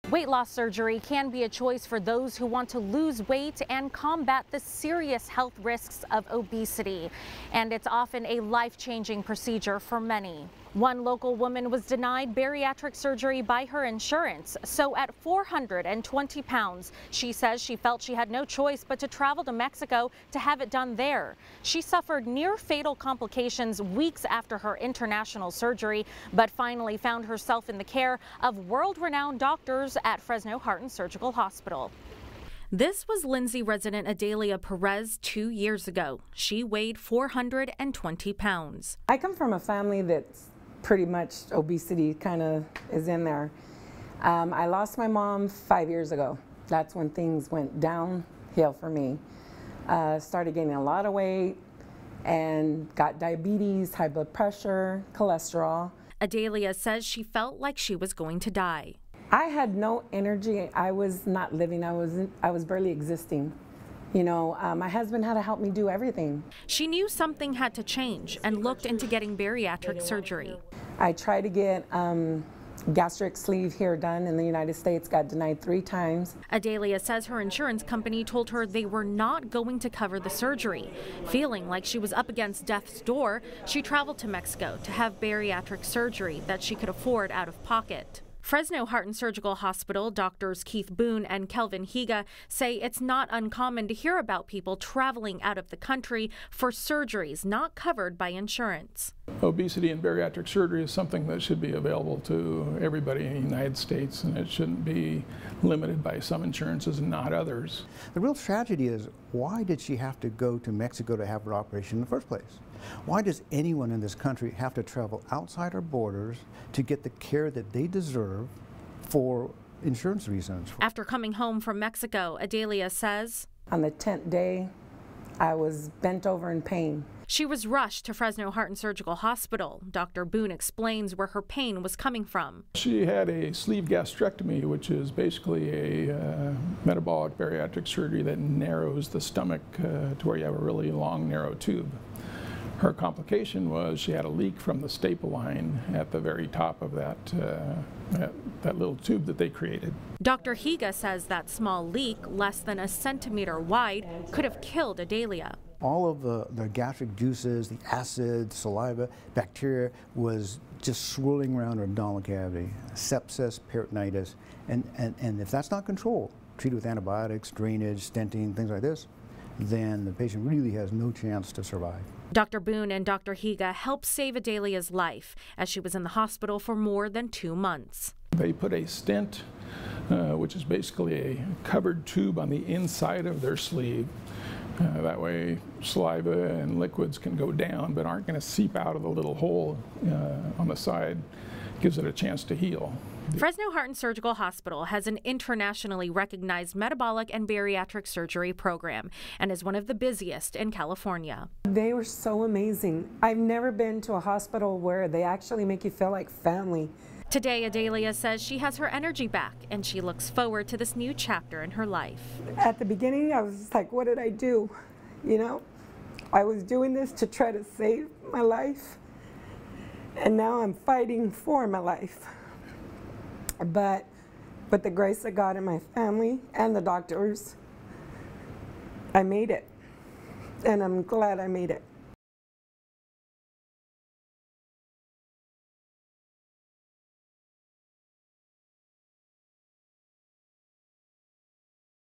Weight loss surgery can be a choice for those who want to lose weight and combat the serious health risks of obesity. And it's often a life-changing procedure for many. One local woman was denied bariatric surgery by her insurance. So at 420 pounds, she says she felt she had no choice but to travel to Mexico to have it done there. She suffered near fatal complications weeks after her international surgery, but finally found herself in the care of world-renowned doctors at Fresno Heart Surgical Hospital. This was Lindsay resident Adelia Perez 2 years ago. She weighed 420 pounds. I come from a family that's pretty much obesity kind of is in there. I lost my mom 5 years ago. That's when things went downhill for me. Started gaining a lot of weight and got diabetes, high blood pressure, cholesterol. Adelia says she felt like she was going to die. I had no energy. I was not living. I was barely existing. You know, my husband had to help me do everything. She knew something had to change and looked into getting bariatric surgery. I tried to get gastric sleeve here done in the United States, got denied 3 times. Adelia says her insurance company told her they were not going to cover the surgery. Feeling like she was up against death's door, she traveled to Mexico to have bariatric surgery that she could afford out of pocket. Fresno Heart Surgical Hospital doctors Keith Boone and Kelvin Higa say it's not uncommon to hear about people traveling out of the country for surgeries not covered by insurance. Obesity and bariatric surgery is something that should be available to everybody in the United States, and it shouldn't be limited by some insurances and not others. The real tragedy is, why did she have to go to Mexico to have her operation in the first place? Why does anyone in this country have to travel outside our borders to get the care that they deserve for insurance reasons? After coming home from Mexico, Adelia says, on the 10th day, I was bent over in pain. She was rushed to Fresno Heart Surgical Hospital. Dr. Boone explains where her pain was coming from. She had a sleeve gastrectomy, which is basically a metabolic bariatric surgery that narrows the stomach to where you have a really long, narrow tube. Her complication was she had a leak from the staple line at the very top of that little tube that they created. Dr. Higa says that small leak, less than a centimeter wide, could have killed Adelia. All of the gastric juices, the acid, saliva, bacteria was just swirling around her abdominal cavity. Sepsis, peritonitis, and if that's not controlled, treated with antibiotics, drainage, stenting, things like this, then the patient really has no chance to survive. Dr. Boone and Dr. Higa helped save Adelia's life as she was in the hospital for more than 2 months. They put a stent, which is basically a covered tube on the inside of their sleeve. That way saliva and liquids can go down but aren't going to seep out of the little hole on the side. Gives it a chance to heal. Fresno Heart Surgical Hospital has an internationally recognized metabolic and bariatric surgery program and is one of the busiest in California. They were so amazing. I've never been to a hospital where they actually make you feel like family. Today, Adelia says she has her energy back and she looks forward to this new chapter in her life. At the beginning, I was like, what did I do? You know, I was doing this to try to save my life, and now I'm fighting for my life. But with the grace of God and my family and the doctors, I made it, and I'm glad I made it.